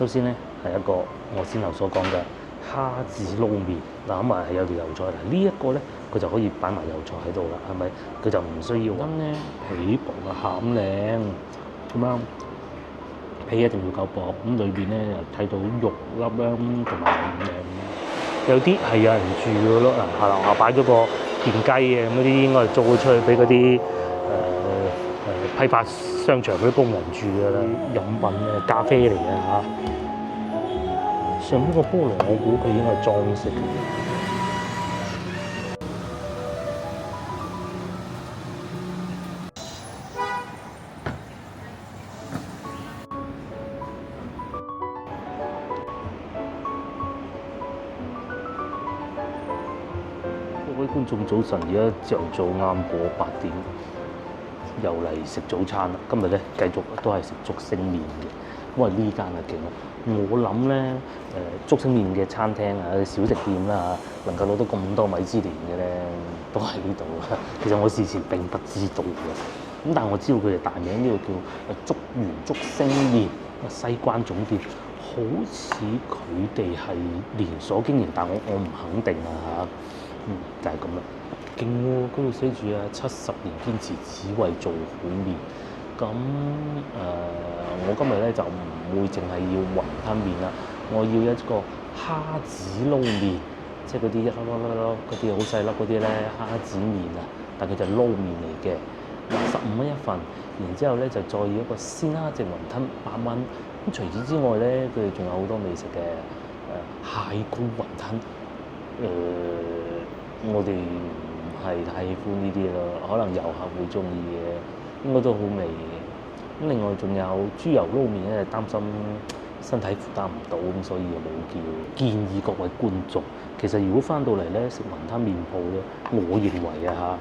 首先咧係一個我先頭所講嘅蝦子撈麵嗱，咁啊係有條油菜嗱，呢一個咧佢就可以擺埋油菜喺度啦，係咪？佢就唔需要話咧皮薄啊餡靚咁樣，皮一定要夠薄，咁裏邊咧又睇到肉粒啦，同埋有啲係有人住嘅咯，下樓下擺咗個電雞嘅，咁嗰啲應該係租咗出去俾嗰啲批發商場嗰啲工人住嘅啦，飲品嘅咖啡嚟嘅嚇。上邊個菠蘿我估佢應該係裝飾嘅。各位觀眾早晨，而家朝頭早啱過8點，又嚟食早餐啦。今日咧繼續都係食竹升麵嘅，因為呢間啊勁啊！我諗咧竹升麵嘅餐廳啊、小食店啦能夠攞到咁多米芝蓮嘅咧，都喺呢度啦。其實我事前並不知道嘅，咁但係我知道佢哋大名呢個叫竹園竹升麵，西關總店，好似佢哋係連鎖經營，但我唔肯定啊嚇。就係咁啦，勁喎！嗰度寫住啊，70年堅持只為做好麵。咁我今日咧就唔會淨係要雲吞麵啦，我要一個蝦子撈麵，即係嗰啲一粒粒嗰啲好細粒嗰啲咧蝦子麵啊，但佢就撈麵嚟嘅，15蚊一份。然之後咧就再要一個鮮蝦淨雲吞8蚊。咁除此之外咧，佢哋仲有好多美食嘅，蟹膏雲吞。我哋唔係太喜歡呢啲咯，可能遊客會中意嘅，應該都好味嘅。咁另外仲有豬油撈麵咧，擔心身體負擔唔到，咁所以又冇叫。建議各位觀眾，其實如果翻到嚟咧食雲吞麵鋪咧，我認為啊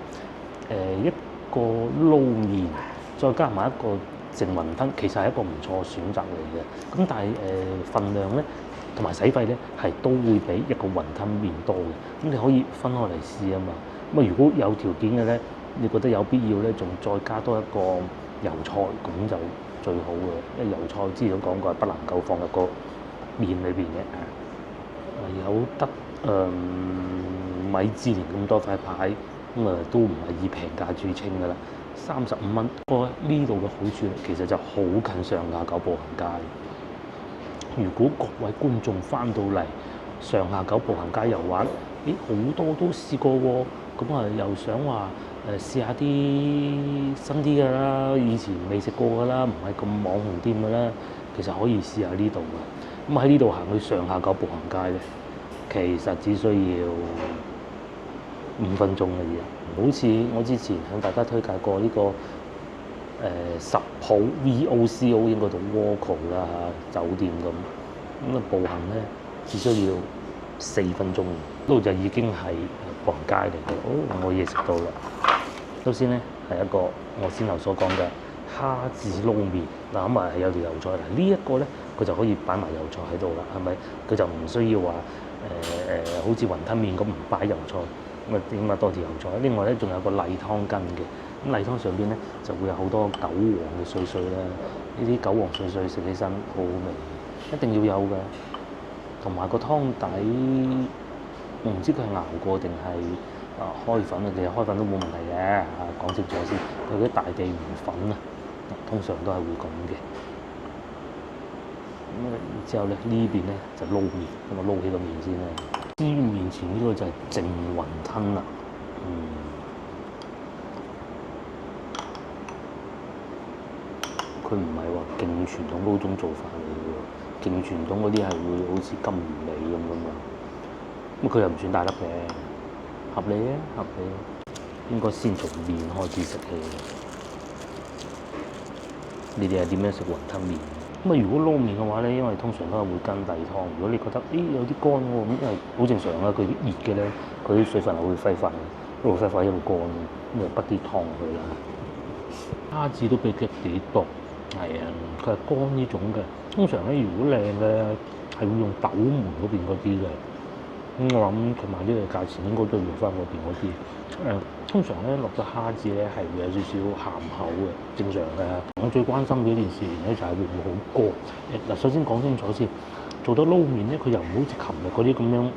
嚇，一個撈麵再加埋一個淨雲吞，其實係一個唔錯選擇嚟嘅。咁但係份量咧，同埋使費咧係都會比一個雲吞麵多嘅，咁你可以分開嚟試啊嘛。咁啊，如果有條件嘅咧，你覺得有必要咧，仲再加多一個油菜，咁就最好嘅。因為油菜之前都講過係不能夠放入個麵裏邊嘅。有得米芝蓮咁多塊牌，咁啊都唔係以平價著稱㗎啦，35蚊。不過呢度嘅好處其實就好近上下九步行街。如果各位觀眾翻到嚟上下九步行街遊玩，好多都試過喎，咁啊又想話試下啲新啲㗎啦，以前未食過㗎啦，唔係咁網紅店㗎啦，其實可以試下呢度嘅。咁喺呢度行去上下九步行街咧，其實只需要5分鐘嘅啫。好似我之前向大家推介過呢個十鋪 VOCO 應該到 Voco 啦嚇酒店咁啊，步行咧只需要4分鐘，呢度就已經係步行街嚟嘅。我嘢食到啦。首先咧係一個我先頭所講嘅蝦子撈麵嗱，咁啊係有條油菜嗱，呢一個咧佢就可以擺埋油菜喺度啦，係咪？佢就唔需要話好似雲吞麵咁唔擺油菜，咁啊點啊多條油菜。另外咧仲有個例湯羹嘅。咁例湯上邊咧就會有好多韭黃嘅碎碎啦，呢啲韭黃碎碎食起身好好味，一定要有㗎。同埋個湯底，我唔知佢係熬過定係開粉啊，其實開粉都冇問題嘅。講清楚先，佢啲大地魚粉啊，通常都係會咁嘅。咁然之後咧呢邊咧就撈麵，咁我撈起個麵先啦。至於面前呢個就係淨雲吞啦，佢唔係話勁傳統嗰種做法嚟嘅喎，勁傳統嗰啲係會好似金魚尾咁噶嘛。咁佢又唔算大粒嘅，合理啊，合理。應該先從麵開始食起。你哋係點樣食雲吞麵？咁啊，如果撈麵嘅話咧，因為通常都係會跟底湯。如果你覺得有啲乾喎，咁因為好正常啊，佢熱嘅咧，佢啲水分係會揮發嘅，一路揮發一路乾，咁就畢啲湯去啦。蝦子都比較幾薄。係啊，佢係乾呢種嘅。通常咧，如果靚嘅係會用斗門嗰邊嗰啲嘅。我諗同埋呢個價錢應該都要翻嗰邊嗰啲。通常咧落咗蝦子咧係會有少少鹹口嘅，正常嘅。我最關心嘅一件事咧就係會唔會好乾。嗱，首先講清楚先，做得撈麵咧，佢又唔好似琴日嗰啲咁樣，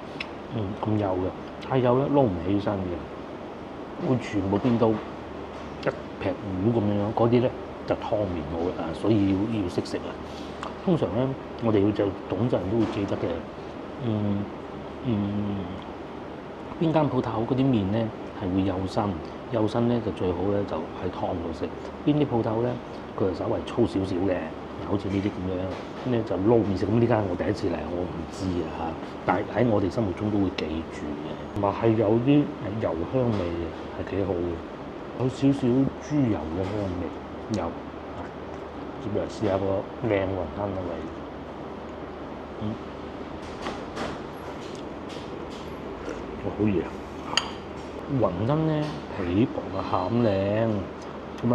咁幼嘅，太幼咧撈唔起身嘅，會全部變到一劈魚咁樣，嗰啲咧就湯麵好嘅，所以要識食啊。通常咧，我哋要就懂就人都會記得嘅，邊間鋪頭嗰啲麵咧係會幼身咧就最好咧就喺湯度食。邊啲鋪頭咧佢係稍微粗少少嘅，好似呢啲咁樣，咁咧就撈麵食。咁呢間我第一次嚟，我唔知啊嚇，但係喺我哋心目中都會記住嘅。同埋係有啲油香味嘅，係幾好嘅，有少少豬油嘅香味。有，接嚟試下個靚雲吞嘅味。好嘢！雲吞咧皮薄啊，餡靚咁樣，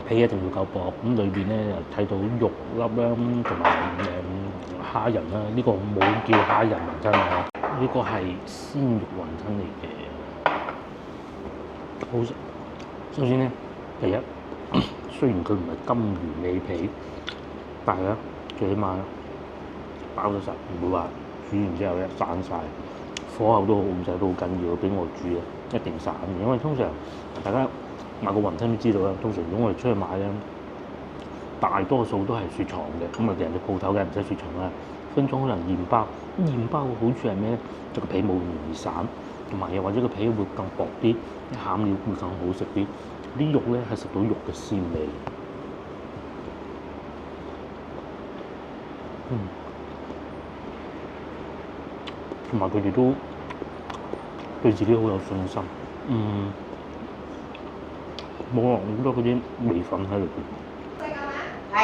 皮一定要夠薄。咁裏邊咧又睇到肉粒啦，同埋蝦仁啦。呢個冇叫蝦仁雲吞啊，呢個係鮮肉雲吞嚟嘅，好食。首先咧，第一雖然佢唔係金魚尾皮，但係咧最起碼包得實，唔會話煮完之後咧散晒。火候都控制到好緊要，俾我煮咧一定散嘅。因為通常大家買個雲吞都知道啦，通常如果我哋出去買咧，大多數都係雪藏嘅。咁啊，人哋鋪頭梗係唔使雪藏啦，分裝可能現包。現包嘅好處係咩咧？就個皮冇咁容易散，同埋又或者個皮會更薄啲，啲餡料會更好食啲。啲肉咧係食到肉嘅鮮味。同埋佢哋都對自己好有信心，冇落好多嗰啲味粉喺裏邊。係。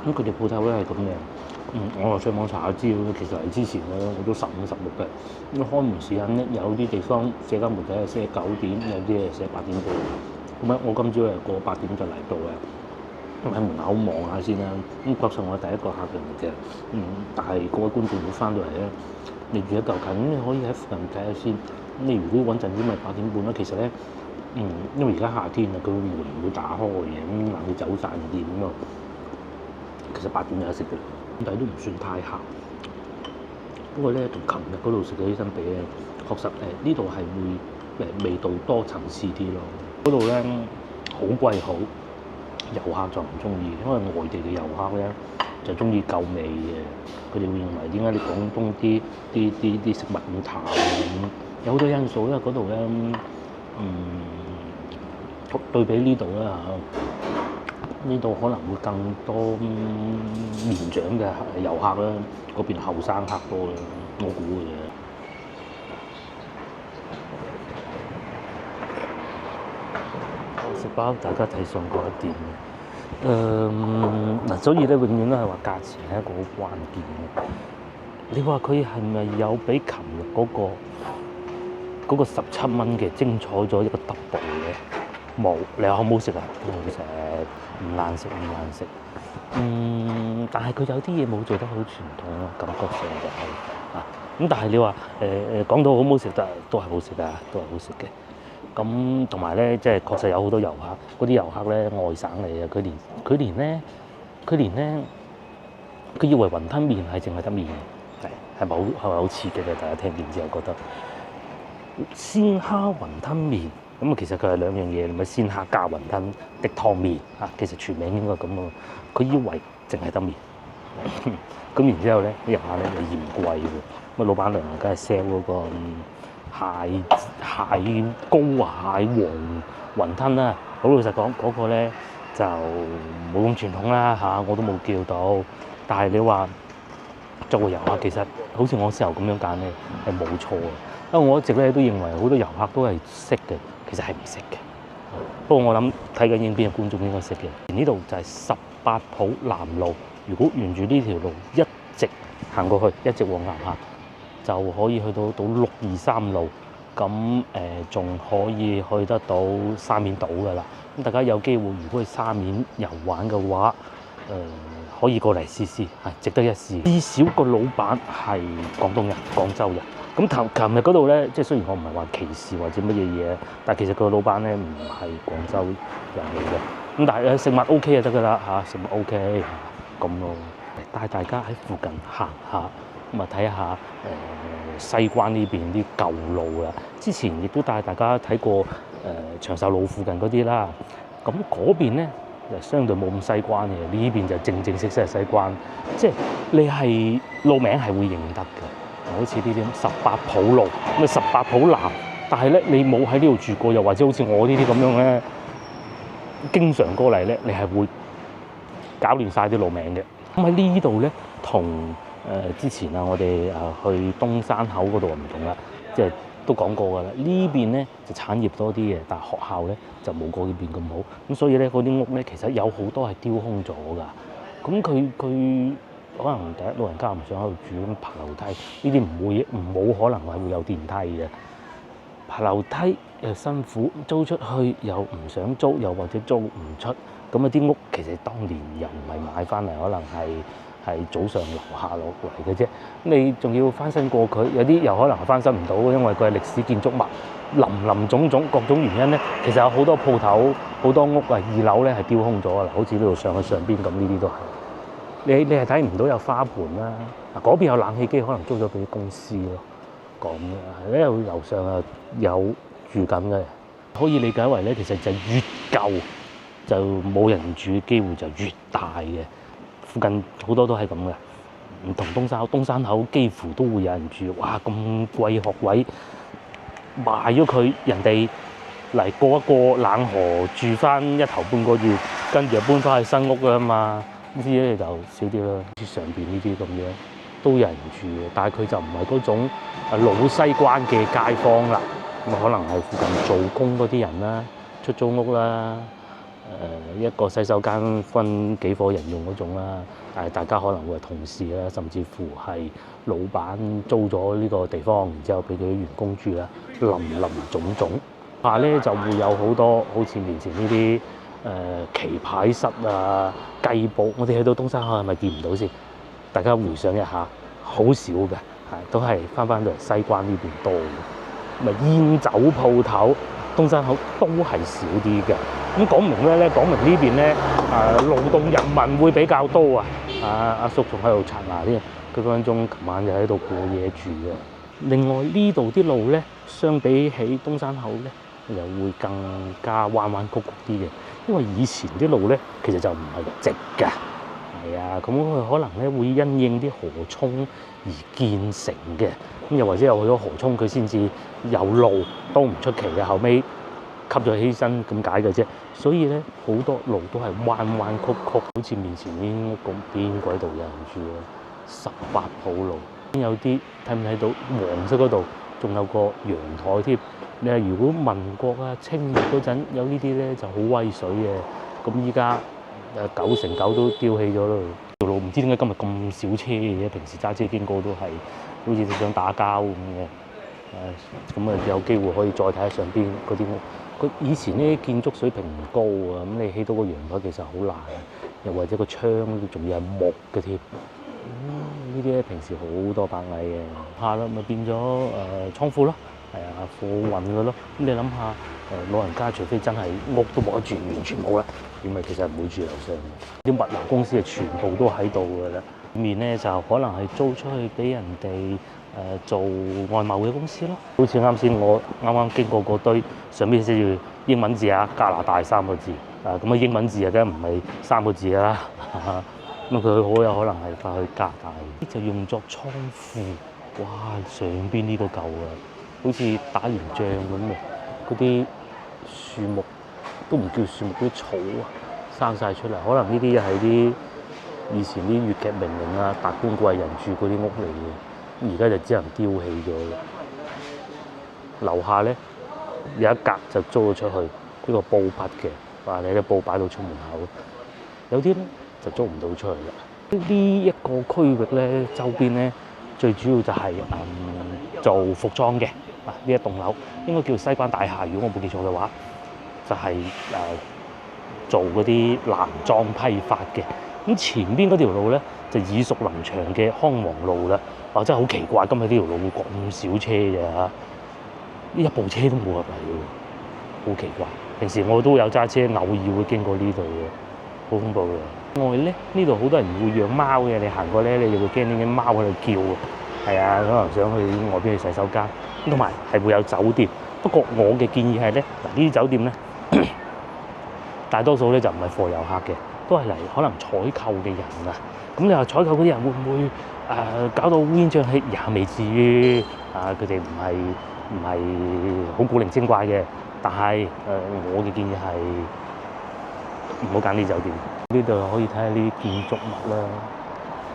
咁佢哋鋪頭咧係咁嘅，我上網查下資料，其實嚟之前咧我都15、16嘅。咁開門時間咧有啲地方社交媒體係寫9點，有啲係寫8點半。咁我今朝係過8點就嚟到嘅。咁喺門口望下先啦。咁確實我係第一個客人嚟嘅。但係各位觀眾會翻到嚟咧，你住一嚿近，咁你可以喺附近睇下先。咁你如果穩陣啲，咪8點半啦。其實咧，因為而家夏天啊，佢門唔會打開嘅，咁冷氣走散唔掂咁啊。其實8點有得食嘅，但係都唔算太鹹。不過咧，同琴日嗰度食嘅起身比咧，確實呢度係會味道多層次啲咯。嗰度咧好貴好，遊客就唔中意，因為外地嘅遊客咧就中意夠味嘅。佢哋會認為點解你廣東啲食物咁淡咁？有好多因素，因為嗰度咧，對比呢度咧嚇，呢度可能會更多年長嘅遊客啦，嗰邊後生客多啦，我估嘅啫。食包大家睇上嗰一點嘅，所以咧永遠都係話價錢係一個好關鍵嘅。你話佢係咪有比琴日嗰個17蚊嘅精彩咗一個 double 嘅？冇。你話好唔好食啊？都好食，唔難食。但係佢有啲嘢冇做得好傳統咯，感覺上就係咁但係你話講到好唔好食，都係好食㗎，都係好食嘅。咁同埋咧，即係確實有好多遊客，嗰啲遊客咧外省嚟嘅，佢連咧，佢以為雲吞麵係淨係得麵嘅，係咪好刺激嘅？大家聽完之後覺得鮮蝦雲吞麵咁其實佢係兩樣嘢，咪鮮蝦加雲吞的湯麵其實全名應該咁啊。佢以為淨係得麵，咁然之後咧啲遊客咧就嫌貴喎，咁老闆娘梗係 sell 嗰個蟹膏蟹黃雲吞啦。好老實講，嗰個咧就冇咁傳統啦我都冇叫到。但係你話作為遊客，其實好似我時候咁樣揀咧係冇錯嘅。因為我一直咧都認為好多遊客都係識嘅，其實係唔識嘅。不過我諗睇緊影片嘅觀眾應該識嘅。呢度就係18浦南路，如果沿住呢條路一直行過去，一直往南行，就可以去到623路。咁仲可以去得到沙面島㗎啦。咁大家有機會如果去沙面遊玩嘅話，可以過嚟試試，係值得一試。至少個老闆係廣東人、廣州人。咁琴日嗰度咧，即係雖然我唔係話歧視或者乜嘢嘢，但係其實個老闆咧唔係廣州人嚟嘅。咁但係食物 OK 就得㗎啦嚇，食物 OK 咁咯。帶大家喺附近行下，咁啊睇下西關呢邊啲舊路啦。之前亦都帶大家睇過長壽路附近嗰啲啦。咁嗰邊咧就相對冇咁西關嘅，呢邊就正正式式係西關，即係你係路名係會認得嘅，好似呢啲18浦路咁啊，18浦南。但係咧你冇喺呢度住過，又或者好似我呢啲咁樣咧，經常過嚟咧，你係會搞亂晒啲路名嘅。咁喺呢度咧，同之前啊，我哋去東山口嗰度唔同啦，即係都講過㗎啦。呢邊咧就產業多啲嘅，但係學校咧就冇嗰邊咁好。咁所以咧嗰啲屋咧其實有好多係丟空咗㗎。咁佢可能第一老人家唔想喺度住，咁爬樓梯呢啲冇可能係會有電梯嘅。爬樓梯又辛苦，租出去又唔想租，又或者租唔出。咁啊啲屋其實當年又唔係買翻嚟，可能係早上留下落嚟嘅啫。你仲要翻新過佢，有啲又可能係翻新唔到，因為佢係歷史建築物，林種各種原因咧，其實有好多鋪頭、好多屋啊，2樓咧係丟空咗㗎啦，好似呢度上邊咁，呢啲都係。你係睇唔到有花盆啦，嗱嗰邊有冷氣機，可能租咗俾公司咯。咁嘅，喺度樓上啊有住緊嘅，可以理解為咧，其實就越舊就冇人住嘅機會就越大嘅。附近好多都係咁嘅，唔同東山口幾乎都會有人住。哇！咁貴學位賣咗佢，人哋嚟過一個冷河住翻1頭半個月，跟住就搬翻去新屋㗎嘛。呢啲咧就少啲啦。上邊呢啲咁樣都有人住嘅，但係佢就唔係嗰種老西關嘅街坊啦。咁可能係附近做工嗰啲人啦，出租屋啦。一個洗手間分幾夥人用嗰種啦，但係大家可能會係同事啦，甚至乎係老闆租咗呢個地方，然之後俾佢啲員工住啦，林種種。下咧就會有好多好似面前呢啲棋牌室啊、雞煲，我哋去到東山口係咪見唔到先？大家回想一下，好少嘅，都係翻到嚟西關呢邊多嘅。咪煙酒鋪頭，東山口都係少啲嘅。咁講明咩咧？講明呢邊咧勞動人民會比較多啊！阿叔仲喺度刷牙添，佢分分鐘琴晚就喺度過夜住嘅。另外呢度啲路咧，相比起東山口咧，又會更加彎彎曲曲啲嘅，因為以前啲路咧其實就唔係直嘅，係啊，咁佢可能咧會因應啲河涌而建成嘅，咁又或者有去咗河涌佢先至有路都唔出奇嘅，後尾吸咗起身咁解嘅啫。所以咧好多路都係彎彎曲曲，好似面前呢屋咁，邊鬼度有人住啊？18浦路，有啲睇唔睇到黃色嗰度仲有個陽台添。你係如果民國啊、清末嗰陣有呢啲咧就好威水嘅，咁依家9成9都丟棄咗咯。條路唔知點解今日咁少車嘅，平時揸車經過都係好似想打交咁嘅。咁啊有機會可以再睇下上邊嗰啲屋。佢以前呢啲建築水平唔高啊，咁你起到個陽台其實好難，又或者個窗仲要係木嘅添。呢啲咧平時好多白蟻嘅，下啦咪變咗倉庫咯，係啊貨運嘅咯。咁你諗下老人家除非真係屋都冇得住，完全冇啦，咁咪其實唔會住樓上嘅。啲物流公司係全部都喺度㗎啦，面咧就可能係租出去俾人哋做外貿嘅公司咯。好似啱先我啱經過嗰堆上邊寫住英文字啊，加拿大3個字咁英文字梗係唔係3個字㗎啦。咁佢好有可能係翻去加拿大，就用作倉庫。哇！上邊呢個舊啊，好似打完仗咁嘅，嗰啲樹木都唔叫樹木，啲草啊生晒出嚟。可能呢啲係啲以前啲粵劇名伶啊、達官貴人住嗰啲屋嚟嘅，而家就只能丟棄咗啦。樓下咧有一格就租咗出去，呢個布匹嘅，話你啲布擺到出門口，有啲咧就租唔到出去啦。呢一個區域咧，周邊咧最主要就係做服裝嘅。呢一棟樓應該叫西關大廈，如果我冇記錯嘅話，就係做嗰啲男裝批發嘅。咁前邊嗰條路咧就耳熟能詳嘅康王路啦。哇！真係好奇怪，今日呢條路會咁少車嘅嚇，一部車都冇入嚟喎，好奇怪。平時我都有揸車，偶爾會經過呢度嘅，好恐怖嘅。另外咧，呢度好多人會養貓嘅，你行過咧，你就會驚啲貓喺度叫啊。係啊，可能想去外邊去洗手間，同埋係會有酒店。不過我嘅建議係咧，嗱呢啲酒店咧，大多數咧就唔係貨遊客嘅，都係嚟可能採購嘅人啊。咁你話採購嗰啲人會唔會搞到烏煙瘴氣？也未至於啊，佢哋唔係好古靈精怪嘅。但係我嘅建議係唔好揀呢啲酒店。呢度可以睇下呢啲建築物啦，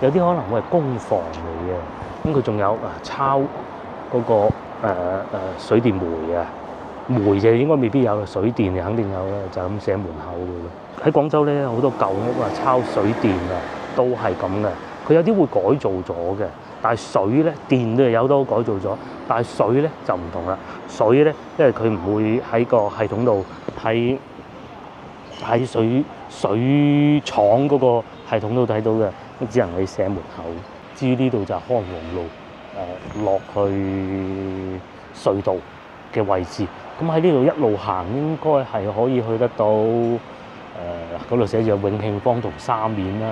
有啲可能會係工房嚟嘅。咁佢仲有抄嗰個水電煤啊，煤就應該未必有，水電就肯定有啦，就咁寫門口嘅。喺廣州咧，好多舊屋啊，抄水電啊，都係咁嘅。佢有啲會改造咗嘅，但係水咧，電都有都改造咗，但係水咧就唔同啦。水咧，因為佢唔會喺個系統度，喺水廠嗰個系統度睇到嘅，只能你寫門口。至於呢度就係康王路，落去隧道嘅位置。咁喺呢度一路行，應該係可以去得到嗰度寫住永慶坊同沙面啦。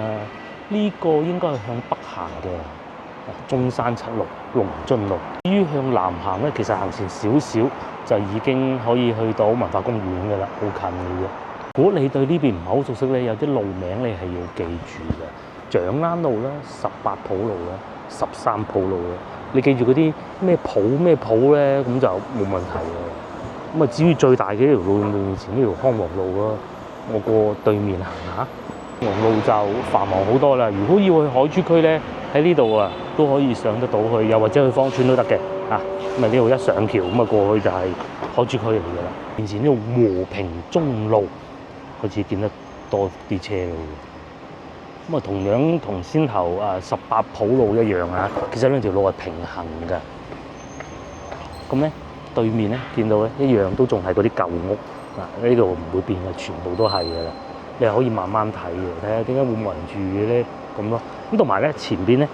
呢個應該係向北行嘅，中山七路、龍津路。至於向南行咧，其實行前少少就已經可以去到文化公園嘅啦，好近嘅啫。如果你對呢邊唔係好熟悉咧，有啲路名你係要記住嘅。長欄路啦、18鋪路啦、13鋪路啦，你記住嗰啲咩鋪咧，咁就冇問題嘅。咁啊，至於最大嘅一條路，面前呢條康王路咯，我過對面行下。康王路就繁忙好多啦。如果要去海珠區咧，喺呢度啊都可以上得到去，又或者去芳村都得嘅嚇。咁啊呢度一上橋咁啊過去就係海珠區嚟嘅啦。面前呢度和平中路開始見得多啲車咯。咁啊同樣同先頭18鋪路一樣啊，其實兩條路係平行嘅。咁咧對面咧見到咧一樣都仲係嗰啲舊屋嗱，呢度唔會變嘅，全部都係嘅啦。你係可以慢慢睇嘅，睇下點解會冇人住嘅咧咁咯。咁同埋咧前邊咧，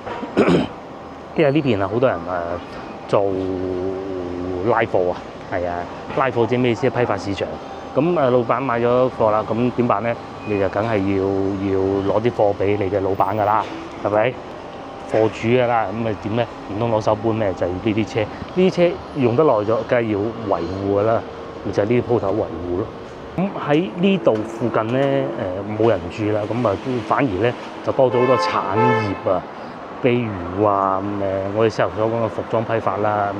因為呢邊啊好多人做拉貨啊，係啊，拉貨即係咩意思？批發市場。咁老闆買咗貨啦，咁點辦咧？你就梗係要攞啲貨俾你嘅老闆噶啦，係咪？貨主噶啦，咁咪點咧？唔通攞手搬咩？就係呢啲車，呢啲車用得耐咗，梗係要維護噶啦，咪就係呢啲鋪頭維護咯。咁喺呢度附近咧，冇人住啦，咁啊反而咧就多咗好多產業啊，譬如話我哋先頭所講嘅服裝批發啦，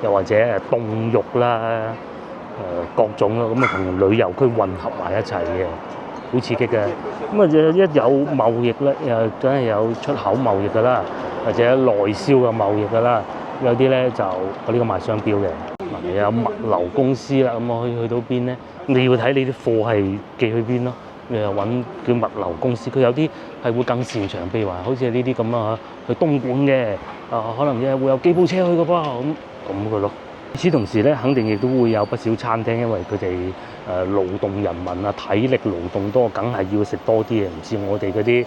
又或者凍肉啦，各種咯，咁啊同旅遊區混合埋一齊嘅，好刺激嘅。咁啊一有貿易咧，又梗係有出口貿易噶啦，或者內銷嘅貿易噶啦，有啲咧就我呢個賣商標嘅，嗱有物流公司啦，咁我可以去到邊咧？你要睇你啲貨係寄去邊咯，你又揾叫物流公司，佢有啲係會更擅長，譬如話好似呢啲咁啊，去東莞嘅，可能會有機鋪車去嘅噃，咁嘅咯。與此同時咧，肯定亦都會有不少餐廳，因為佢哋勞動人民啊，體力勞動多，梗係要食多啲嘅，唔似我哋嗰啲，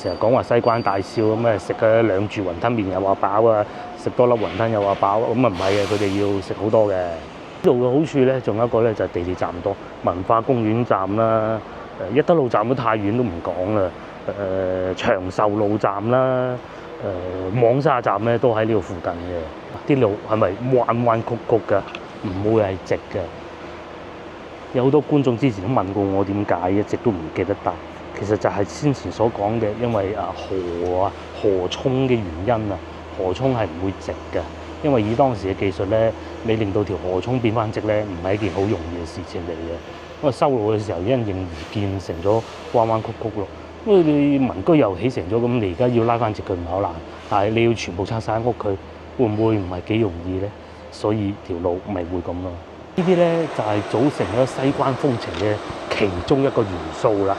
成日講話西關大少咁啊，食嘅兩柱雲吞麵又話飽啊，食多粒雲吞又話飽，咁啊唔係嘅，佢哋要食好多嘅。呢度嘅好處咧，仲有一個咧就係地鐵站多，文化公園站啦，一德路站都太遠都唔講啦，長壽路站啦，網沙站咧都喺呢度附近嘅。啲路係咪彎彎曲曲㗎？唔會係直嘅。有好多觀眾之前都問過我點解，一直都唔記得答。其實就係先前所講嘅，因為河涌嘅原因啊，河涌係唔會直嘅。因為以當時嘅技術咧，你令到條河涌變翻直咧，唔係一件好容易嘅事情嚟嘅。因為修路嘅時候因應而建成咗彎彎曲曲咯。因為你民居又起成咗，咁你而家要拉翻直佢唔係好難，但係你要全部拆晒屋佢，會唔會唔係幾容易咧？所以條路咪會咁咯。呢啲咧就係組成咗西關風情嘅其中一個元素啦。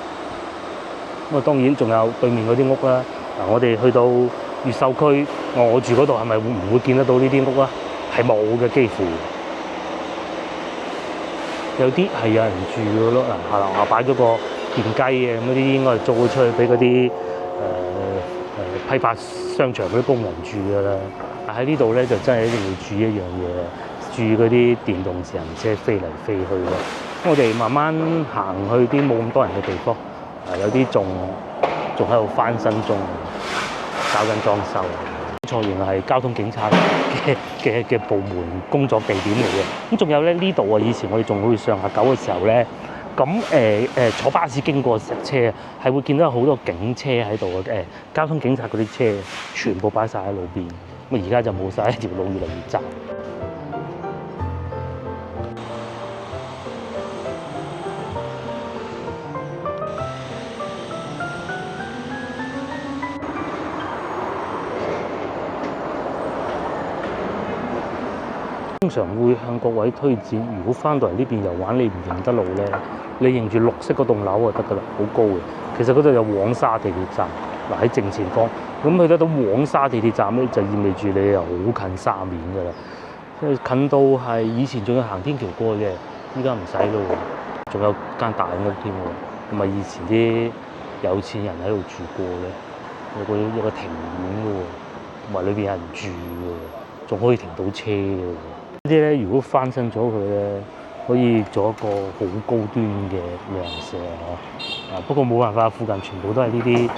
咁啊當然仲有對面嗰啲屋啦。嗱，我哋去到越秀區，我住嗰度係咪唔會見得到呢啲屋啊？係冇嘅，幾乎。有啲係有人住嘅咯。嗱，係啦，我擺咗個電雞嘅，咁嗰啲應該係租咗出去俾嗰啲批發商場嗰啲工人住㗎啦。喺呢度咧就真係一定要注意一樣嘢，注意嗰啲電動自行車飛嚟飛去咯。我哋慢慢行去啲冇咁多人嘅地方，有啲仲喺度翻新中，搞緊裝修。錯原來係交通警察嘅部門工作地點嚟嘅。咁仲有咧呢度啊，以前我哋仲去上下九嘅時候咧，咁坐巴士經過石車係會見到有好多警車喺度嘅，交通警察嗰啲車全部擺晒喺路邊。咁而家就冇晒，條路越嚟越窄。通常會向各位推薦，如果翻到嚟呢邊遊玩，你唔認得路咧，你認住綠色嗰棟樓就得㗎啦，好高嘅。其實嗰度有黃沙地鐵站，嗱喺正前方。咁去得到黃沙地鐵站咧，就意味住你又好近沙面㗎啦。即係近到係以前仲要行天橋過嘅，依家唔使咯喎。仲有間大屋添喎，同埋以前啲有錢人喺度住過嘅，有個庭院㗎喎，同埋裏邊有人住㗎，仲可以停到車㗎喎。呢啲咧，如果翻新咗佢咧，可以做一個好高端嘅旅行社啊！不過冇辦法，附近全部都係呢啲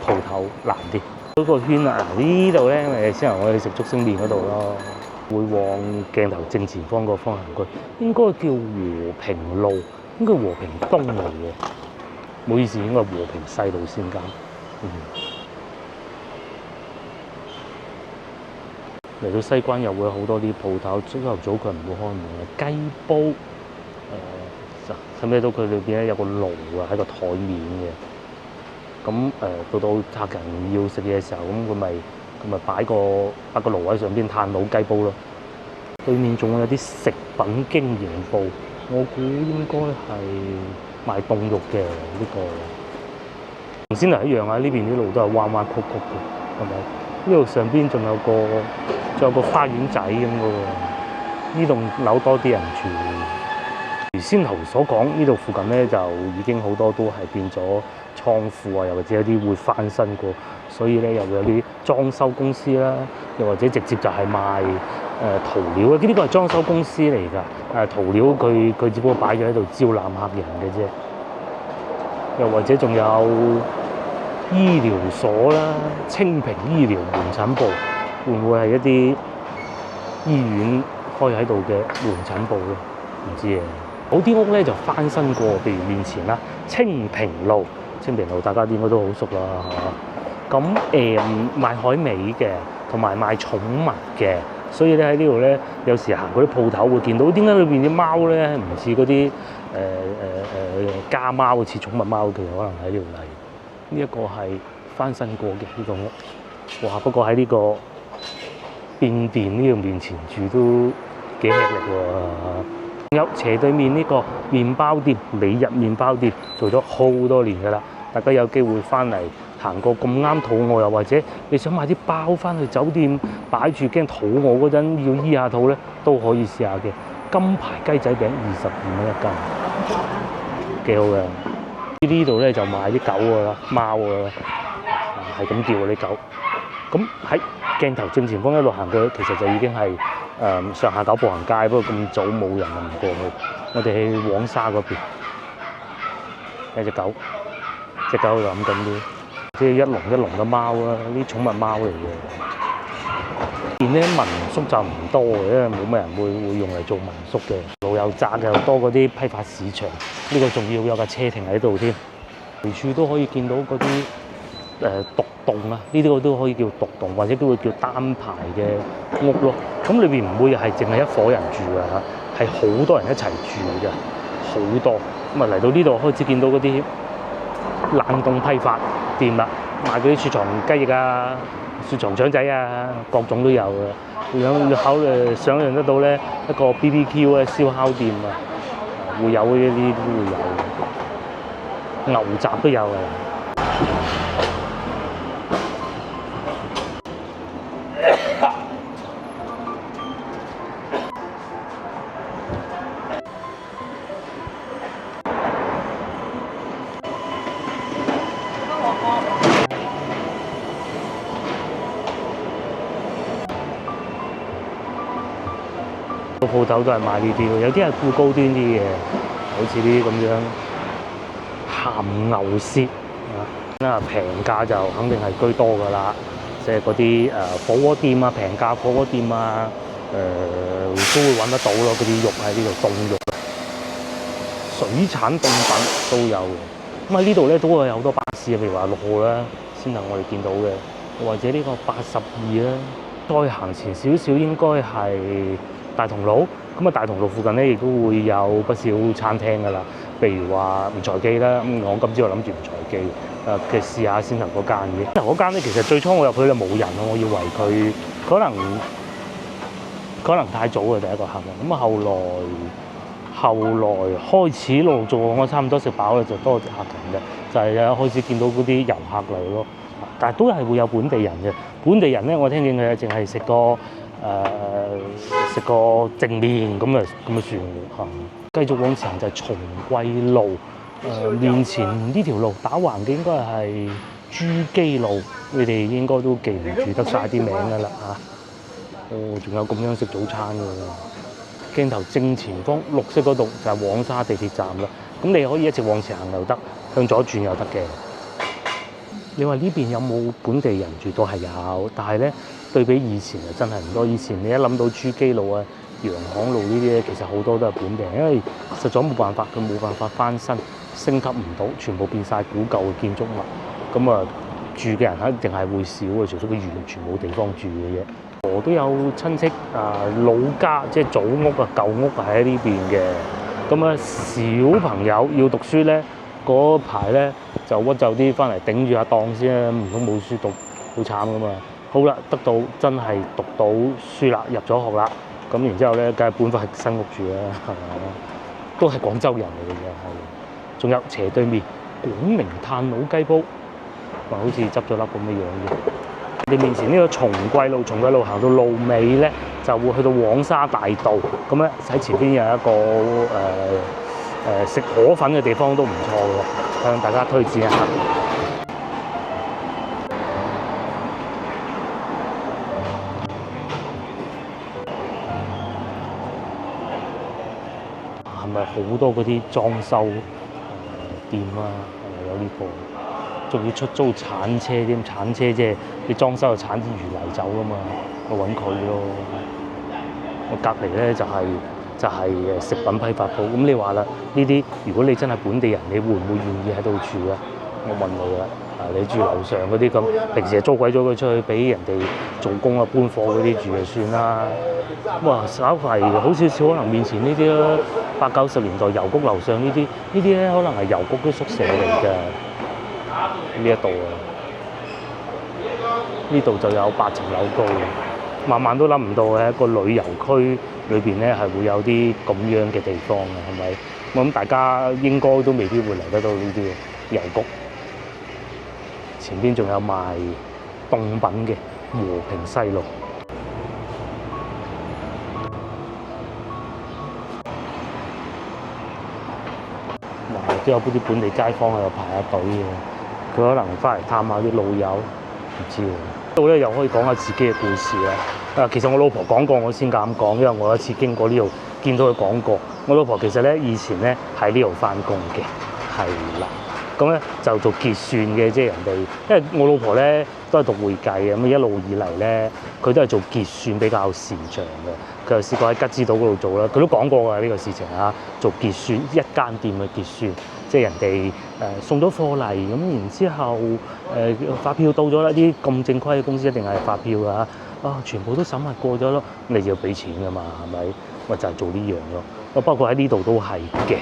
鋪頭難啲。嗰個圈啊，呢度咧先係我哋食竹升麵嗰度咯。會往鏡頭正前方個方向區，應該叫和平路，應該和平東嚟嘅。唔好意思，應該係和平西路先間。嚟到西關又會有好多啲鋪頭，朝頭早佢唔會開門嘅。雞煲睇唔睇到佢裏邊咧有個爐啊喺個台面嘅。咁到客人要食嘢嘅時候，咁佢咪擺個爐喺上邊炭爐雞煲咯。對面仲有啲食品經營部，我估應該係賣凍肉嘅呢個。同先係一樣啊，呢邊啲路都係彎彎曲曲嘅，係咪？呢度上邊仲有個花園仔咁嘅喎。呢棟樓多啲人住。如先頭所講，呢度附近咧就已經好多都係變咗倉庫啊，又或者有啲會翻新過，所以咧又會有啲裝修公司啦，又或者直接就係賣塗料啊。呢個係裝修公司嚟㗎，塗料佢只不過擺咗喺度招攬客人嘅啫。又或者仲有醫療所啦，清平醫療門診部，會唔會係一啲醫院開喺度嘅門診部咧？唔知啊。有啲屋咧就翻新過，譬如面前啦，清平路大家應該都好熟啦。咁賣海味嘅，同埋賣寵物嘅，所以咧喺呢度咧，有時行嗰啲鋪頭會見到，點解裏邊啲貓咧唔似嗰啲家貓，似寵物貓嘅？可能喺呢度嚟。呢一個係翻新過嘅呢個屋。哇！不過喺呢個變電呢度面前住都幾吃力喎。有斜對面呢個麵包店，美日麵包店做咗好多年㗎啦。大家有機會翻嚟行過咁啱肚餓，又或者你想買啲包翻去酒店擺住，驚肚餓嗰陣要醫下肚咧，都可以試下嘅。金牌雞仔餅25蚊一斤，幾好嘅。呢度咧就賣啲狗㗎啦、貓㗎啦，係咁叫嗰啲狗。咁喺鏡頭正前方一路行過去，其實就已經係上下九步行街，不過咁早冇人唔過去。我哋去黃沙嗰邊有隻狗就咁啲，即係一籠一籠嘅貓啦，啲寵物貓嚟嘅。而呢民宿就唔多嘅，因為冇乜人會用嚟做民宿嘅。路又窄又多嗰啲批發市場，呢個仲要有架車停喺度添。隨處都可以見到嗰啲獨棟啊，呢啲我都可以叫獨棟，或者都會叫單排嘅屋咯。咁裏邊唔會係淨係一夥人住嘅嚇，係好多人一齊住嘅，好多。咁啊嚟到呢度開始見到嗰啲冷凍批發店啦，賣嗰啲雪藏雞翼啊、雪藏腸仔啊，各種都有嘅。想象得到咧，一個 BBQ 嘅燒烤店啊，會有呢啲都會有，牛雜都有嘅。鋪頭都係賣呢啲嘅，有啲係顧高端啲嘅，好似呢啲咁樣鹹牛舌啊，平價就肯定係居多㗎啦，即係嗰啲火鍋店啊，平價火鍋店啊，都會揾得到咯，嗰啲肉喺呢度凍肉，水產凍品都有嘅。咁喺呢度咧都會有好多巴士，譬如話6號啦，先係我哋見到嘅，或者呢個82啦。再行前少少應該係大同路，咁啊大同路附近咧亦都會有不少餐廳㗎啦，譬如話吳財記啦，咁我今朝我諗住吳財記嘅試下先頭嗰間嘅。嗰間咧其實最初我入去就冇人咯，我以為佢可能太早啊第一個客人，咁啊後來開始陸續做，我差唔多食飽啦，就多啲客人嘅，就係開始見到嗰啲遊客嚟咯。但係都係會有本地人嘅，本地人咧我聽見佢淨係食個正麵咁啊算嘅嚇。繼續往前就係松貴路，面前呢條路打橫嘅應該係珠璣路，你哋應該都記唔住得晒啲名㗎啦嚇。哦，仲有咁樣食早餐㗎喎！鏡頭正前方綠色嗰度就係黃沙地鐵站啦。咁你可以一直往前行又得，向左轉又得嘅。你話呢邊有冇本地人住都係有，但係咧對比以前啊真係唔多。以前你一諗到珠璣路啊、洋行路呢啲咧，其實好多都係本地人，因為實在冇辦法，佢冇辦法翻新，升級唔到，全部變晒古舊嘅建築物。咁啊住嘅人一定係會少嘅，除非佢完全冇地方住嘅啫。我都有親戚老家即係祖屋啊、舊屋喺呢邊嘅。咁啊小朋友要讀書咧，嗰排咧就屈就啲翻嚟頂住下檔先啦，唔通冇書讀，好慘噶嘛。好啦，得到真係讀到書啦，入咗學啦，咁然之後咧，梗係搬翻去新屋住啦，係咪？都係廣州人嚟嘅啫，係。仲有斜對面廣明炭佬雞煲，好似執咗粒咁嘅樣嘅。你面前呢個松貴路行到路尾咧，就會去到黃沙大道，咁咧喺前邊有一個食河粉嘅地方都唔錯嘅，向大家推薦一下。係咪好多嗰啲裝修店啊？係咪有呢個？仲要出租鏟車添，鏟車即係你裝修就鏟啲魚泥走噶嘛，我揾佢咯。我隔離咧就係食品批發鋪。咁你話啦，呢啲如果你真係本地人，你會唔會願意喺度住啊？我問你啦，你住樓上嗰啲咁，平時係租鬼咗佢出去俾人哋做工啊、搬貨嗰啲住就算啦。咁啊，稍為好少少，可能面前呢啲啦，80、90年代郵局樓上呢啲咧，可能係郵局啲宿舍嚟㗎。呢一度啊，呢度就有8層樓高，萬萬都諗唔到嘅一個旅遊區裏邊咧係會有啲咁樣嘅地方嘅，係咪？我諗大家應該都未必會嚟得到呢啲郵局。前邊仲有賣凍品嘅和平西路，都有啲本地街坊喺度排下隊嘅。佢可能翻嚟探下啲老友，唔知喎。呢度咧又可以講下自己嘅故事啦。其實我老婆講過，我先敢講，因為我有一次經過呢度，見到佢講過。我老婆其實咧以前咧喺呢度翻工嘅，係啦。咁咧就做結算嘅，即係人哋，因為我老婆咧都係讀會計嘅，咁一路以嚟咧佢都係做結算比較擅長嘅。佢又試過喺吉之島嗰度做啦，佢都講過㗎呢個事情啊，做結算一間店嘅結算。即係人哋送咗貨嚟，咁然之後發票到咗啦，啲咁正規嘅公司一定係發票㗎，全部都審核過咗咯，你就要俾錢㗎嘛，係咪？我就係做呢樣咯。包括喺呢度都係嘅。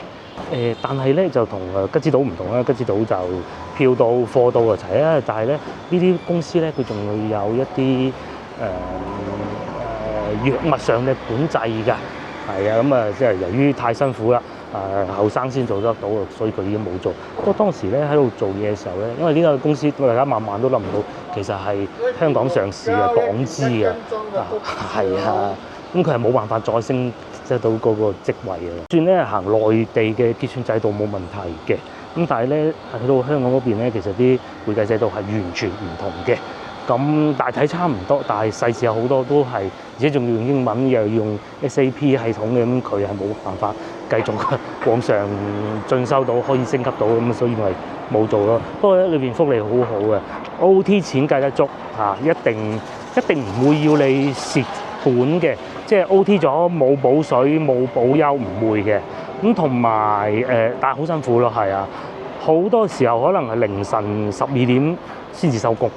但係咧就同吉之島唔同啦，吉之島就票到貨到就齊啦，但係咧呢啲公司咧佢仲會有一啲藥物上嘅管制㗎，係啊，咁啊即係由於太辛苦啦。後生先做得到，所以佢已經冇做。不過當時咧喺度做嘢嘅時候咧，因為呢個公司大家萬萬都諗唔到，其實係香港上市嘅港資嘅，係啊，咁佢係冇辦法再升得到嗰個職位嘅。算咧行內地嘅結算制度冇問題嘅，咁但係咧去到香港嗰邊咧，其實啲會計制度係完全唔同嘅。咁咁大體差唔多，但係細節有好多都係，而且仲要用英文，又要用 SAP 系統嘅，咁佢係冇辦法繼續往上進修到，可以升級到咁，所以咪冇做咯。不過咧，裏邊福利好好嘅 ，OT 錢計得足嚇，一定唔會要你蝕本嘅，即係 OT 咗冇補水冇補休唔會嘅。咁同埋但係好辛苦咯，係啊，好多時候可能係凌晨12點先至收工。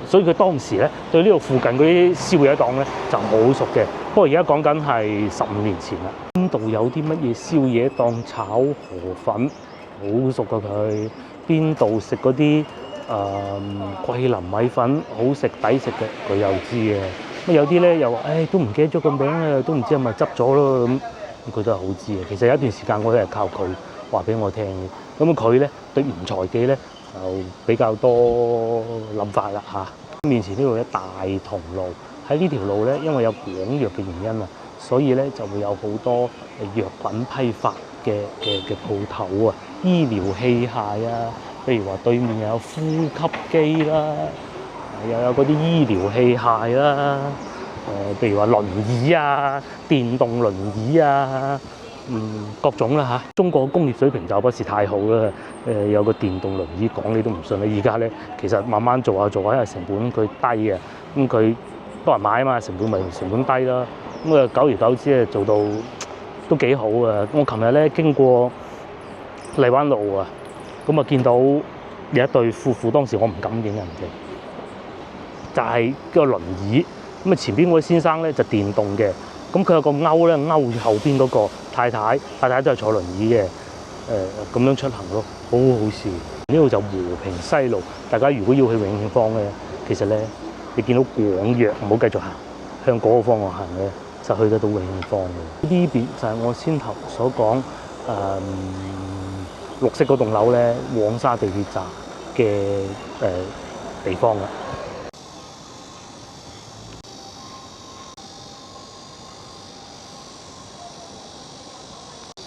所以佢當時咧對呢度附近嗰啲宵夜檔咧就好熟嘅。不過而家講緊係15年前啦。邊度有啲乜嘢宵夜檔炒河粉，好熟噶佢。邊度食嗰啲桂林米粉好食抵食嘅，佢又知嘅。咁有啲咧又話都唔記得咗個名啊，都唔知係咪執咗咯咁。佢都係好知嘅。其實有一段時間我都係靠佢話俾我聽嘅。咁佢咧對吳財記咧就比較多諗法啦嚇。面前呢度咧大同路，喺呢條路咧，因為有廣藥嘅原因啊，所以咧就會有好多藥品批發嘅鋪頭啊，醫療器械啊，譬如話對面又有呼吸機啦，又有嗰啲醫療器械啦，譬如話輪椅啊、電動輪椅啊。各種啦嚇，中國工業水平就不是太好啦。有個電動輪椅講你都唔信啦。而家咧其實慢慢做下，因為成本佢低嘅，咁佢多人買啊嘛，成本低啦。咁啊，久而久之咧做到都幾好啊。我琴日咧經過荔灣路啊，咁啊見到有一對夫婦，當時我唔敢影人哋，就係個輪椅。咁啊前邊嗰位先生咧就電動嘅。咁佢有個勾咧，勾住後邊嗰個太太都係坐輪椅嘅，咁樣出行咯，好好笑。呢度就和平西路，大家如果要去永慶坊咧，其實咧你見到廣藥，唔好繼續行，向嗰個方向行咧，就去得到永慶坊嘅。呢邊就係我先頭所講綠色嗰棟樓咧，黃沙地鐵站嘅地方啦。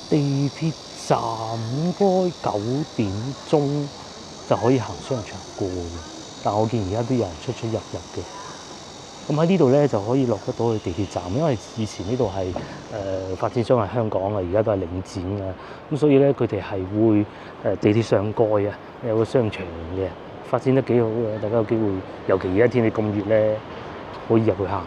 地鐵站應該9點鐘就可以行商場過嘅，但我見而家都有人出入嘅。咁喺呢度咧就可以落得到去地鐵站，因為以前呢度係發展商係香港啊，而家都係領展啊，咁所以咧佢哋係會地鐵上蓋啊有個商場嘅，發展得幾好嘅，大家有機會，尤其而家天氣咁熱咧，可以入去行下。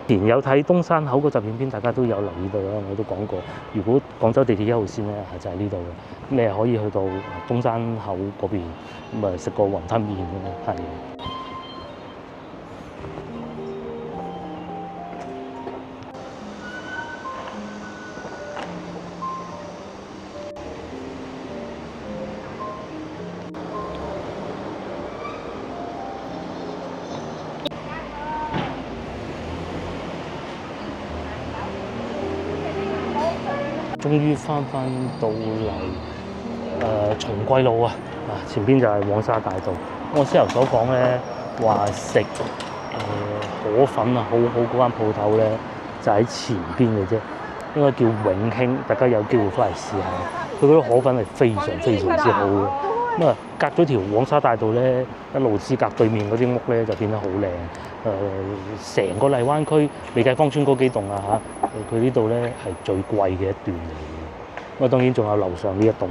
前有睇東山口嗰集影片，大家都有留意到啦。我都講過，如果廣州地鐵1號線咧，就係呢度嘅。咁你係可以去到東山口嗰邊，咁啊食個雲吞麵咁樣，係。終於翻到嚟松桂路啊！前邊就係黃沙大道。我先頭所講咧，話食河粉啊，好好嗰間鋪頭咧，就喺前邊嘅啫，應該叫永興。大家有機會翻嚟試下，佢嗰啲河粉係非常之好嘅。咁啊，隔咗條黃沙大道咧，一路之隔對面嗰啲屋咧就變得好靚。成個荔灣區未計芳村嗰幾棟啊嚇，佢呢度咧係最貴嘅一段嚟嘅。咁啊，當然仲有樓上呢一棟。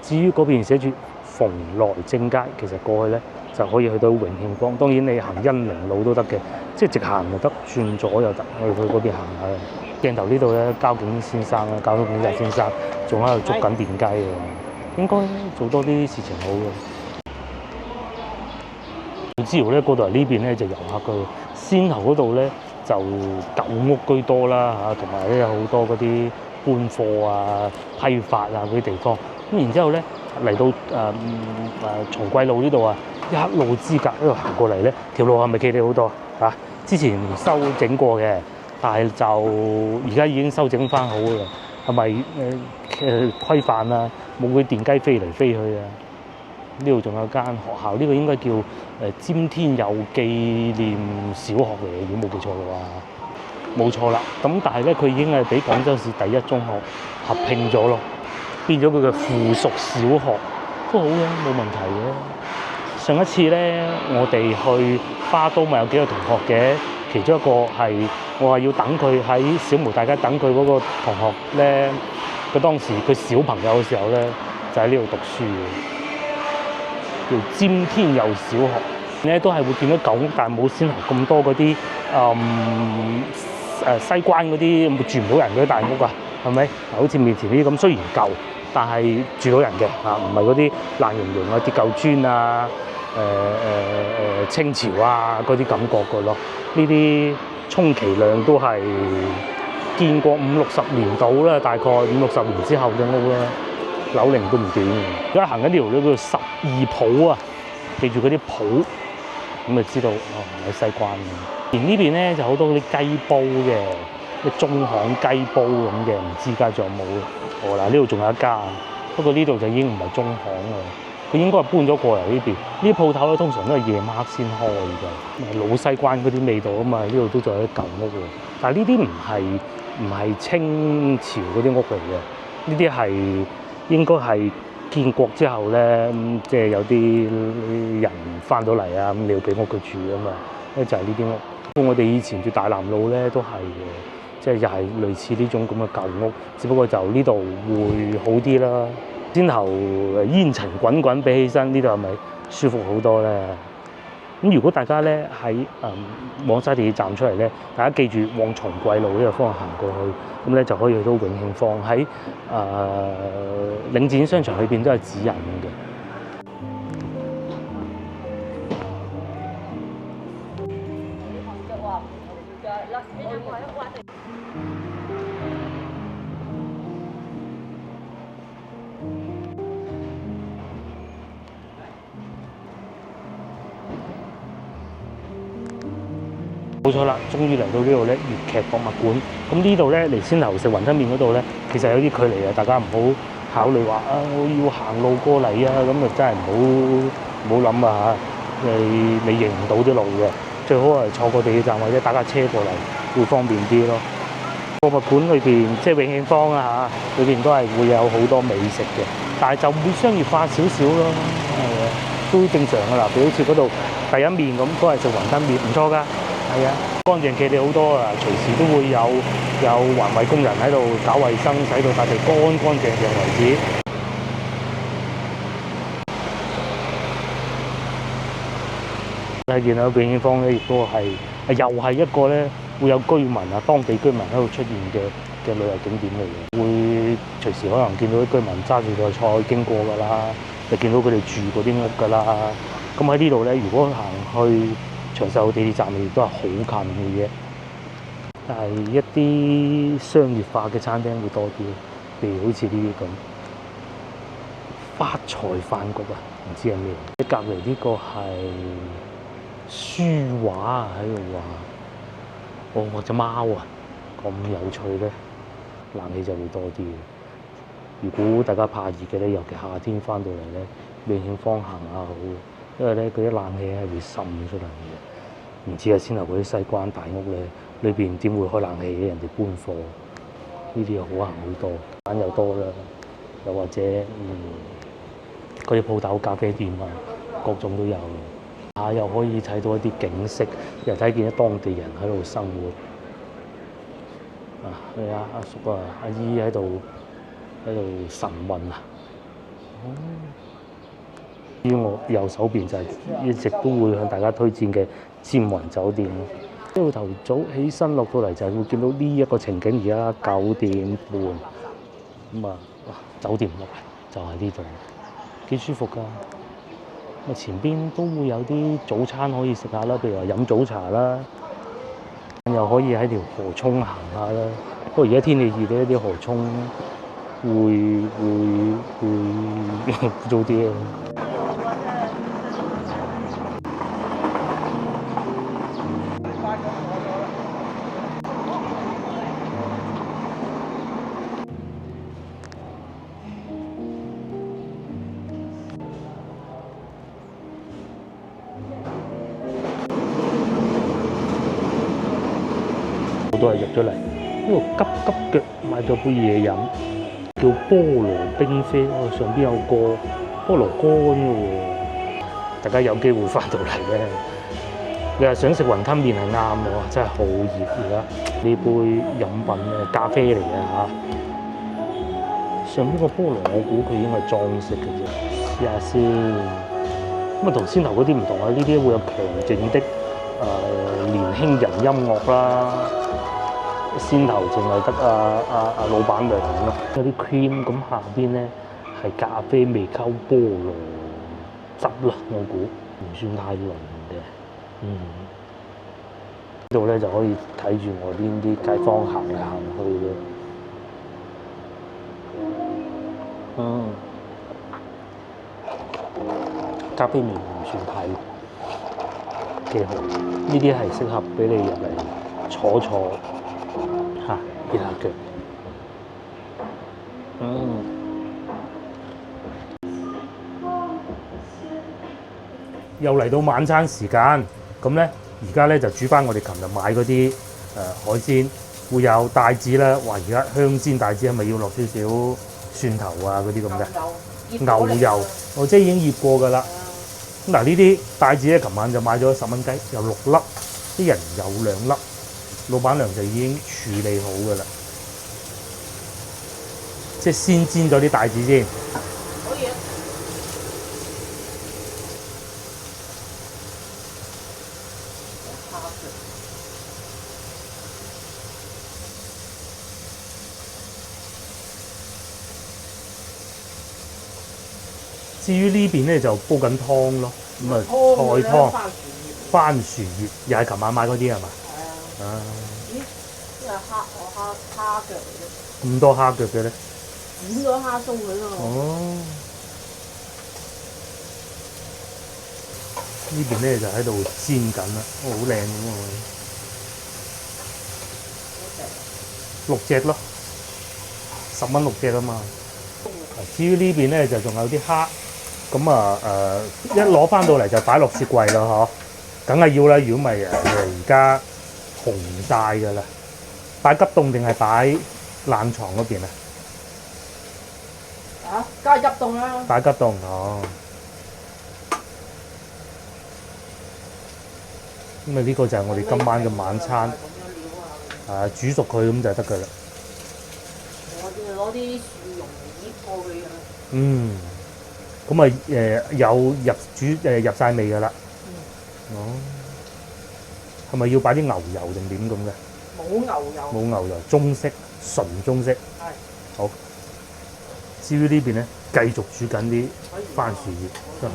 至於嗰邊寫住蓬萊正街，其實過去咧就可以去到永慶坊。當然你行恩寧路都得嘅，即係直行就得，轉左又得，去嗰邊行下。鏡頭呢度咧，交警先生啦，交通警察先生仲喺度捉緊電雞嘅，應該做多啲事情好嘅。之後咧，過到嚟呢邊咧就遊客嘅先頭嗰度咧就舊屋居多啦嚇，同埋咧有好多嗰啲搬貨啊、批發啊嗰啲地方。咁然之後咧嚟到松桂路呢度啊，一路之隔一路行過嚟咧，條路係咪企理好多啊？之前修整過嘅，但係就而家已經修整翻好嘅，係咪規範啊？冇嗰啲電雞飛嚟飛去啊！呢度仲有間學校，呢個應該叫詹天佑紀念小學嚟嘅，如果冇記錯嘅話，冇錯啦。咁但係咧，佢已經係俾廣州市第一中學合併咗咯，變咗佢嘅附屬小學，都好嘅，冇問題嘅。上一次咧，我哋去花都咪有幾個同學嘅，其中一個係我話要等佢喺小梅大街等佢嗰個同學咧，佢當時佢小朋友嘅時候咧，就喺呢度讀書嘅，叫尖天佑小學。咧都係會見到舊屋，但係冇先頭咁多嗰啲西關嗰啲住唔到人嗰啲大屋啊，係咪？好似面前呢啲咁，雖然舊，但係住到人嘅嚇，唔係嗰啲爛溶溶啊、鐵舊磚啊、清朝啊嗰啲感覺嘅咯。呢啲充其量都係見過50-60年到啦，大概50-60年之後嘅屋啦，樓齡都唔短嘅。而家行緊呢條路叫12鋪啊，記住嗰啲鋪。咁就知道哦，喺西關嘅。而呢邊咧就好多嗰啲雞煲嘅，啲中行雞煲咁嘅，唔知家仲有冇？哦嗱，呢度仲有一間，不過呢度就已經唔係中行啦，佢應該係搬咗過嚟呢邊。呢啲鋪頭咧通常都係夜晚黑先開㗎，老西關嗰啲味道啊嘛，呢度都仲有啲舊屋喎。但係呢啲唔係清朝嗰啲屋嚟嘅，呢啲係應該係建國之後咧，即係有啲人翻到嚟啊，咁你要俾屋佢住啊嘛，咧就係呢啲屋。我哋以前住大南路咧都係嘅，即係又係類似呢種咁嘅舊屋，只不過就呢度會好啲啦。先頭煙塵滾滾比起身，呢度係咪舒服好多咧？咁如果大家咧喺往西地鐵站出嚟咧，大家記住往松貴路呢個方向行過去，咁咧就可以去到永慶坊。喺領展商場裏邊都係指引嘅。冇錯啦，終於嚟到呢度咧，粵劇博物館。咁呢度咧離先頭食雲吞麵嗰度咧，其實有啲距離啊，大家唔好考慮話啊，我要行路過嚟啊，咁啊真係唔好諗啊嚇！你認唔到啲路嘅，最好係坐個地鐵站或者打架車過嚟，會方便啲咯。博物館裏邊即係永慶坊啊嚇，裏邊都係會有好多美食嘅，但係就會商業化少少咯，都正常噶啦。譬如好似嗰度第一面咁，都係食雲吞麵，唔錯噶。係啊，乾淨企理好多啊！隨時都會有環衞工人喺度搞衞生，使到笪地乾乾淨淨為止。睇見到永慶坊咧，亦都係又係一個咧會有居民啊，當地居民喺度出現嘅旅遊景點嚟嘅，會隨時可能見到啲居民揸住袋菜經過㗎啦，就見到佢哋住嗰啲屋㗎啦。咁喺呢度咧，如果行去長壽地鐵站亦都係好近嘅嘢，但係一啲商業化嘅餐廳會多啲，譬如好似呢啲咁發財飯局啊，唔知係咩？隔離呢個係書畫啊，喺度話，哦，我隻貓啊，咁有趣咧，冷氣就會多啲。如果大家怕熱嘅咧，尤其夏天翻到嚟咧，永慶坊行下好。因為咧，佢啲冷氣係會滲出嚟嘅，唔知啊，先頭嗰啲西關大屋咧，裏邊點會開冷氣嘅？人哋搬貨，呢啲又好行好多，揀又多啦，又或者嗰啲鋪頭、咖啡店啊，各種都有。又可以睇到一啲景色，又睇見啲當地人喺度生活。你阿叔啊、阿姨喺度晨運啊。於我右手邊就係一直都會向大家推薦嘅尖雲酒店。朝頭早起身落到嚟就係會見到呢一個情景，而家9點半咁啊，酒店落嚟就係呢度，幾舒服㗎。咁前邊都會有啲早餐可以食下啦，譬如話飲早茶啦，又可以喺條河涌行下啦。不過而家天氣熱咧，啲河涌會早啲啊。都係入咗嚟，呢度急腳買咗杯嘢飲，叫菠蘿冰啡，上邊有個菠蘿乾嘅喎。大家有機會翻到嚟咧，你話想食雲吞麵係啱喎，真係好熱而家。呢杯飲品咧咖啡嚟嘅嚇，上邊個菠蘿我估佢應該係裝飾嘅啫，試下先。咁啊同先頭嗰啲唔同啊，呢啲會有強勁的年輕人音樂啦。先頭淨係得老闆娘咯，有啲 cream， 咁下邊咧係咖啡味溝菠蘿汁啦，我估唔算太濃嘅。呢度咧就可以睇住我邊啲街坊行嚟行去咯。咖啡味唔算太濃，幾好。呢啲係適合俾你入嚟坐嚇，撇下腳。又嚟到晚餐時間，咁咧而家咧就煮翻我哋琴日買嗰啲海鮮，會有帶子啦。話而家香煎帶子係咪要落少少蒜頭啊嗰啲咁嘅？牛油，我即係已經醃過㗎啦。嗱呢啲帶子咧，琴晚就買咗10蚊雞，有6粒，啲人有2粒。老闆娘就已經處理好㗎啦，即係先煎咗啲帶子先。可以啊。至於呢邊咧就煲緊湯咯，咁啊菜湯、番薯葉，又係琴晚買嗰啲係嘛？啊！咦，呢個蝦腳嚟嘅。咁多蝦腳嘅咧？剪咗蝦鬆佢咯。哦。呢邊咧就喺度煎緊啦，好靚咁喎。6隻咯，10蚊6隻啊嘛。至於呢邊咧就仲有啲蝦，咁一攞翻到嚟就擺落雪櫃啦，嗬。梗係要啦，如果唔係而家紅晒㗎啦。擺急凍定係擺冷藏嗰邊啊？梗係急凍啦。擺急凍哦。咁呢個就係我哋今晚嘅晚餐。煮熟佢咁就得㗎啦。我哋攞啲蒜蓉醃過佢㗎。咁有入晒味㗎啦。哦。係咪要擺啲牛油定點咁嘅？冇牛油。冇牛油，中式，純中式。係。好。至於呢邊咧，繼續煮緊啲番薯葉。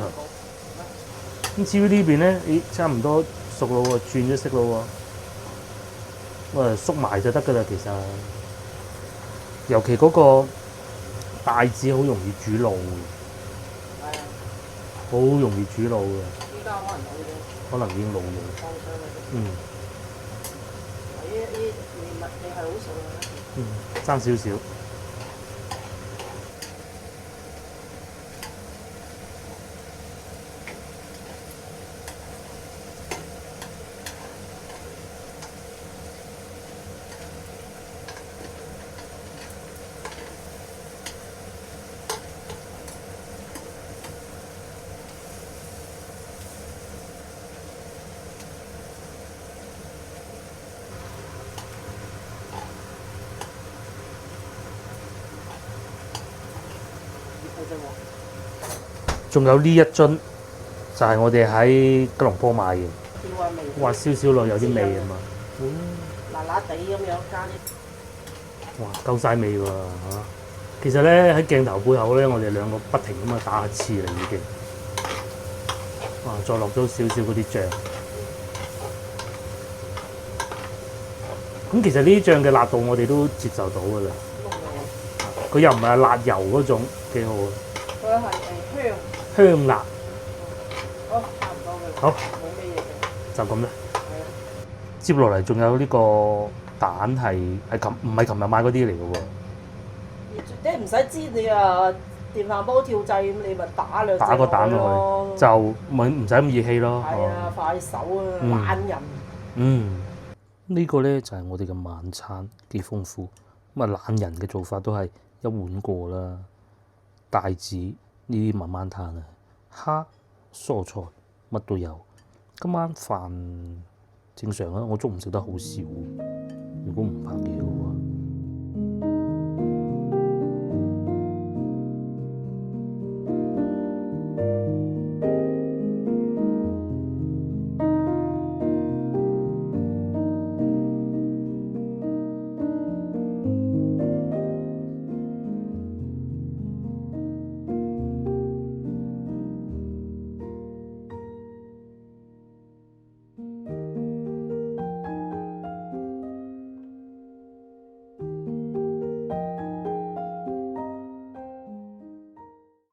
咁至於呢邊咧，差唔多熟咯喎，轉咗色咯喎。縮埋就得㗎啦，其實。尤其嗰個帶子好容易煮老。係啊。好容易煮老㗎。依家可能已經老咗。你係好熟爭少少。仲有呢一樽，就係我哋喺吉隆坡買嘅。哇，燒燒落有啲味啊嘛。辣辣地咁樣加啲。哇，夠晒味喎嚇！其實咧喺鏡頭背後咧，我哋兩個不停咁啊打下翅啦已經。哇，再落咗少少嗰啲醬。咁其實呢啲醬嘅辣度我哋都接受到㗎啦。佢又唔係辣油嗰種，幾好啊！佢係香。香辣。好，差唔多嘅。好。冇咩嘢嘅。就咁啦。接落嚟仲有呢個蛋係唔係琴日買嗰啲嚟嘅喎？即係唔使煎你啊！電飯煲跳掣咁，你咪打個蛋落去，就唔使咁熱氣咯。係啊，快手啊，懶人。呢個咧就係我哋嘅晚餐，幾豐富。咁啊，懶人嘅做法都係一碗過啦，帶子呢啲慢慢嘆啊，蝦、蔬菜。乜都有。今晚飯正常啊，我中午食得好少，如果唔拍嘢嘅話。